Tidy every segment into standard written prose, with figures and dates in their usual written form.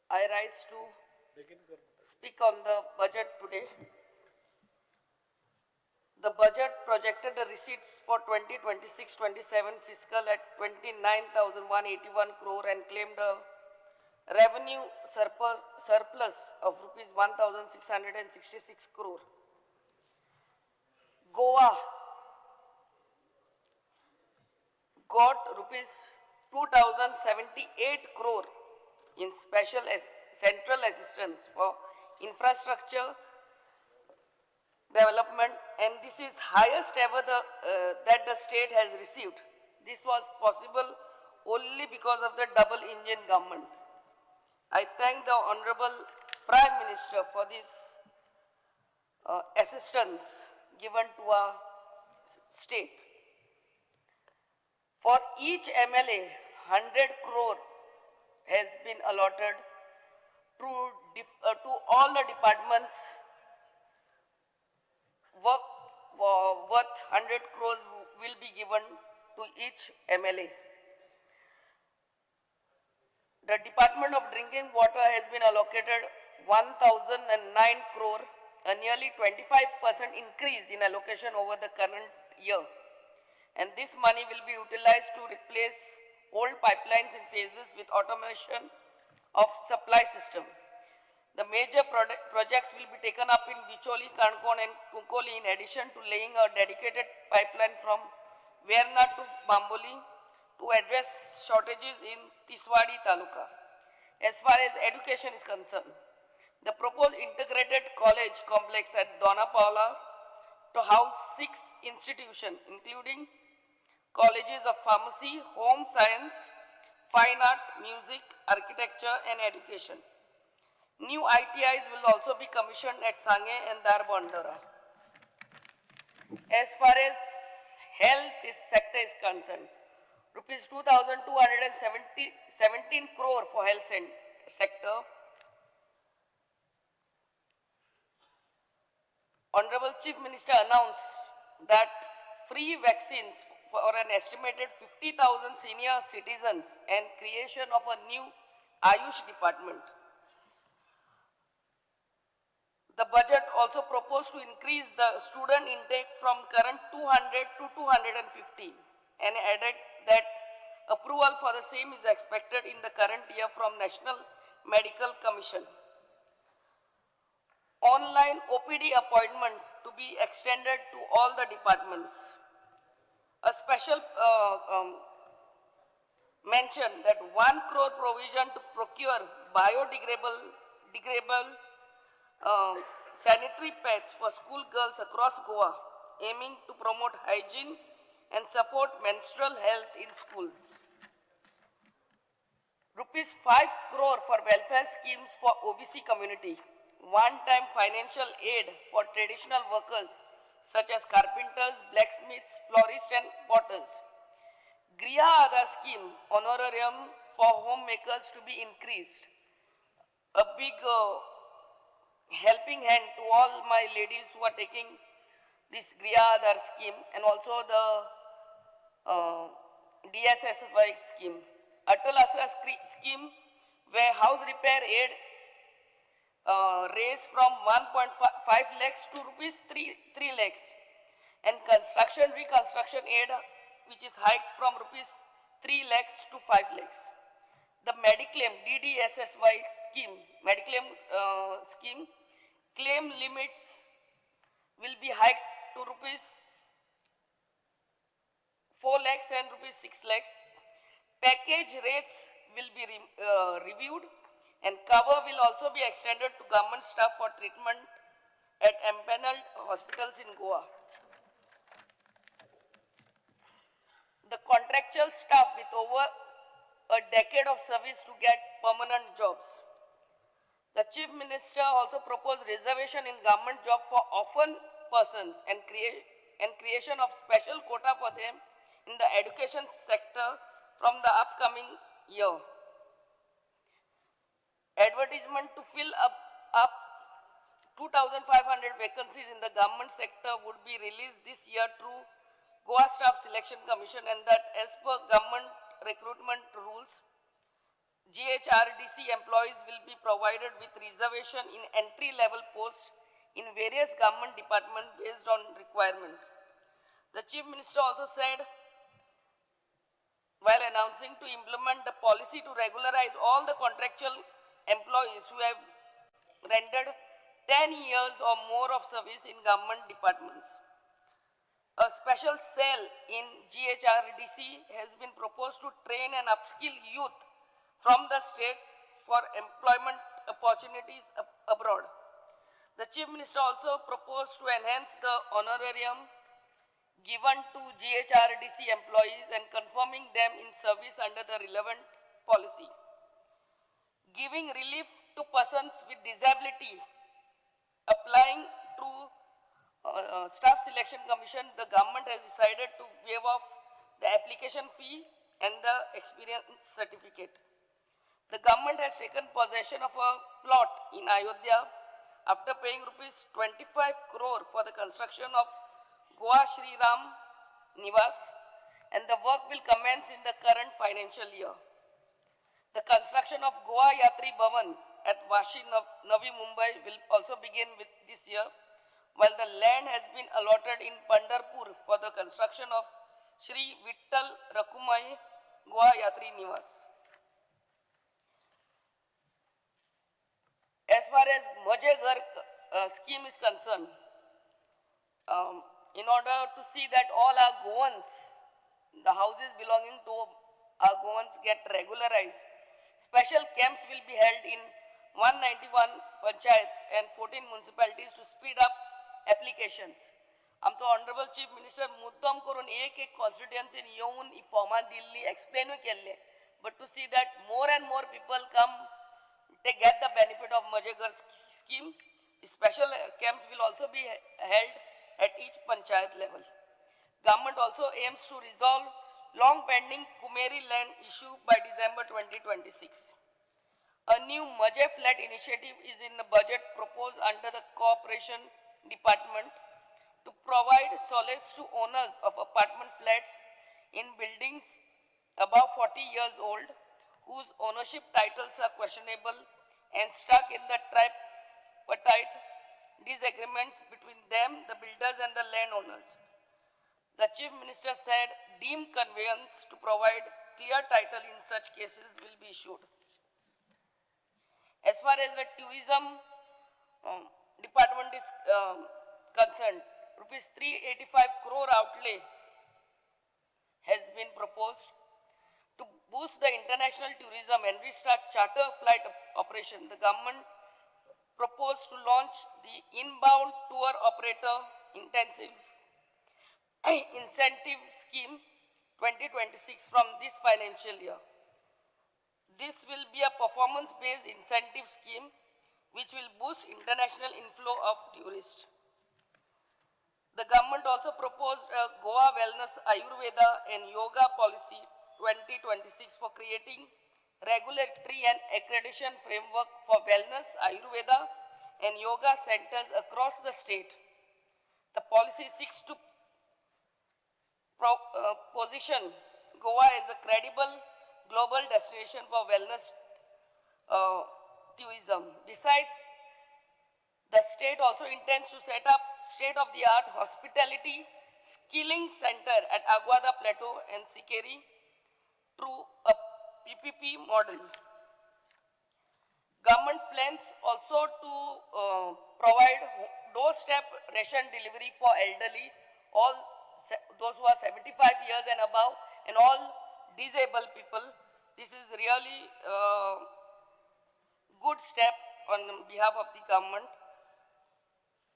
I rise to speak on the budget today. The budget projected the receipts for 2026-27 fiscal at 29,181 crore and claimed a revenue surplus of rupees 1,666 crore. Goa got rupees 2,078 crore in special central assistance for infrastructure development, and this is highest ever that the state has received. This was possible only because of the double engine government. I thank the Honorable Prime Minister for this assistance given to our state. For each MLA, 100 crore has been allotted to all the departments worth 100 crores will be given to each MLA. The Department of Drinking Water has been allocated 1,009 crore, a nearly 25% increase in allocation over the current year. And this money will be utilized to replace old pipelines in phases with automation of supply system. The major projects will be taken up in Bicholi, Kankon and Kunkoli in addition to laying a dedicated pipeline from Verna to Bamboli to address shortages in Tiswadi Taluka. As far as education is concerned, the proposed integrated college complex at Donapaula to house 6 institutions including colleges of pharmacy, home science, fine art, music, architecture and education. New ITIs will also be commissioned at Sange and Darbandara. As far as health sector is concerned, rupees 2,217 crore for health sector. Honorable Chief Minister announced that free vaccines for an estimated 50,000 senior citizens and creation of a new Ayush department. The budget also proposed to increase the student intake from current 200 to 250 and added that approval for the same is expected in the current year from National Medical Commission. Online OPD appointment to be extended to all the departments. A special mention that 1 crore provision to procure biodegradable sanitary pads for school girls across Goa, aiming to promote hygiene and support menstrual health in schools. Rupees 5 crore for welfare schemes for OBC community. One-time financial aid for traditional workers such as carpenters, blacksmiths, florists and potters. Griha Aadhar scheme honorarium for homemakers to be increased. A big helping hand to all my ladies who are taking this Griha Aadhar scheme and also the DSSY scheme. Atal Asra scheme where house repair aid raised from 1.5 lakhs to rupees 3 lakhs and reconstruction aid which is hiked from rupees 3 lakhs to 5 lakhs. The Mediclaim DDSSY scheme claim limits will be hiked to rupees 4 lakhs and rupees 6 lakhs. Package rates will be reviewed and cover will also be extended to government staff for treatment at empaneled hospitals in Goa. The contractual staff with over a decade of service to get permanent jobs. The Chief Minister also proposed reservation in government job for orphan persons and creation of special quota for them in the education sector from the upcoming year. Advertisement to fill up 2,500 vacancies in the government sector would be released this year through Goa Staff Selection Commission, and that as per government recruitment rules, GHRDC employees will be provided with reservation in entry-level posts in various government departments based on requirement. The Chief Minister also said, while announcing to implement the policy to regularize all the contractual employees who have rendered 10 years or more of service in government departments. A special cell in GHRDC has been proposed to train and upskill youth from the state for employment opportunities abroad. The Chief Minister also proposed to enhance the honorarium given to GHRDC employees and confirming them in service under the relevant policy. Giving relief to persons with disability applying to Staff Selection Commission, the government has decided to waive off the application fee and the experience certificate. The government has taken possession of a plot in Ayodhya after paying rupees 25 crore for the construction of Goa Shri Ram Niwas, and the work will commence in the current financial year. The construction of Goa Yatri Bhavan at Vashi, Navi Mumbai will also begin with this year, while the land has been allotted in Pandharpur for the construction of Shri Vittal Rakumai Goa Yatri Niwas. As far as Majhe Ghar scheme is concerned, in order to see that all our Goans, the houses belonging to our Goans get regularized, special camps will be held in 191 panchayats and 14 municipalities to speed up applications. आमचो honourable chief minister मुद्दाम करून एक कॉन्स्टिट्युएन्सीन येवन ही फॉर्मां दिल्ली एक्सप्लेनूय केल्ले, but to see that more and more people come they get the benefit of Majhe Ghar scheme. Special camps will also be held at each panchayat level. Government also aims to resolve long pending Kumeri land issue by December 2026. A new Majhe flat initiative is in the budget proposed under the Corporation Department to provide solace to owners of apartment flats in buildings above 40 years old whose ownership titles are questionable and stuck in the tripartite disagreements between them, the builders and the landowners. The Chief Minister said deemed conveyance to provide clear title in such cases will be issued. As far as the tourism department is concerned, rupees 385 crore outlay has been proposed to boost the international tourism and restart charter flight operation. The government proposed to launch the inbound tour operator intensive incentive scheme 2026 from this financial year. This will be a performance-based incentive scheme which will boost international inflow of tourists. The government also proposed a Goa Wellness Ayurveda and Yoga Policy 2026 for creating regulatory and accreditation framework for wellness, Ayurveda and yoga centers across the state. The policy seeks to position Goa as a credible global destination for wellness tourism. Besides, the state also intends to set up state-of-the-art hospitality skilling center at Aguada Plateau and Sikeri through a PPP model. Government plans also to provide doorstep ration delivery for elderly, all those who are 75 years and above, and all disabled people. This is really a good step on behalf of the government.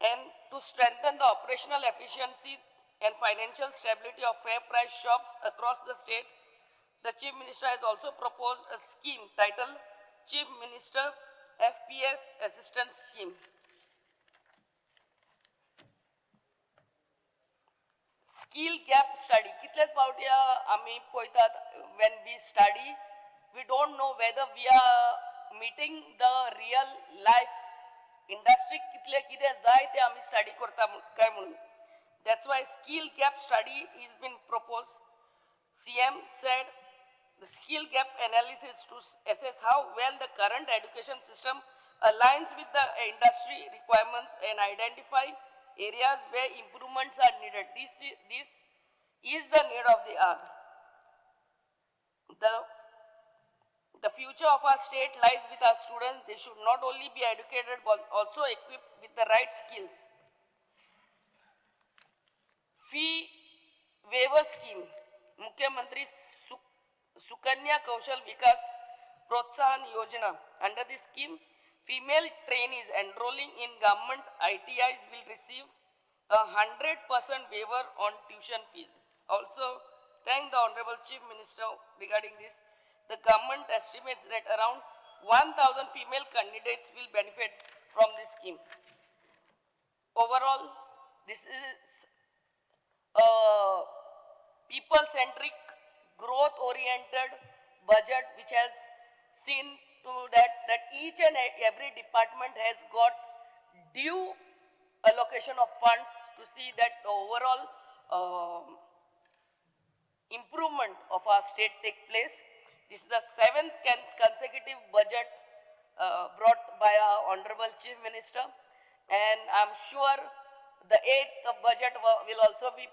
And to strengthen the operational efficiency and financial stability of fair price shops across the state, the Chief Minister has also proposed a scheme titled Chief Minister FPS Assistance Scheme. Skill gap study. Kitleच पावट्या आम्ही पळयतात when we study, we don't know whether we are meeting the real life industry कितले कितें जाय ते आम्ही study करता काय म्हणून. That's why skill gap study is been proposed. CM said the skill gap analysis to assess how well the current education system aligns with the industry requirements and identify areas where improvements are needed. This is the need of the hour. The future of our state lies with our students. They should not only be educated but also equipped with the right skills. Fee waiver scheme. Mukhyamantri Sukanya Kaushal Vikas Protsahan Yojana. Under this scheme, female trainees enrolling in government ITIs will receive a 100% waiver on tuition fees. Also, thank the Honorable Chief Minister regarding this. The government estimates that around 1,000 female candidates will benefit from this scheme. Overall, this is a people-centric, growth-oriented budget which has seen to that each and every department has got due allocation of funds to see that the overall improvement of our state take place. This is the 7th consecutive budget brought by our Honorable Chief Minister, and I'm sure the 8th budget will also be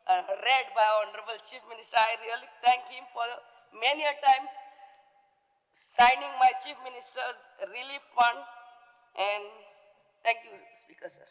read by our Honorable Chief Minister. I really thank him for many a times signing my Chief Minister's relief fund, and thank you, Speaker, sir.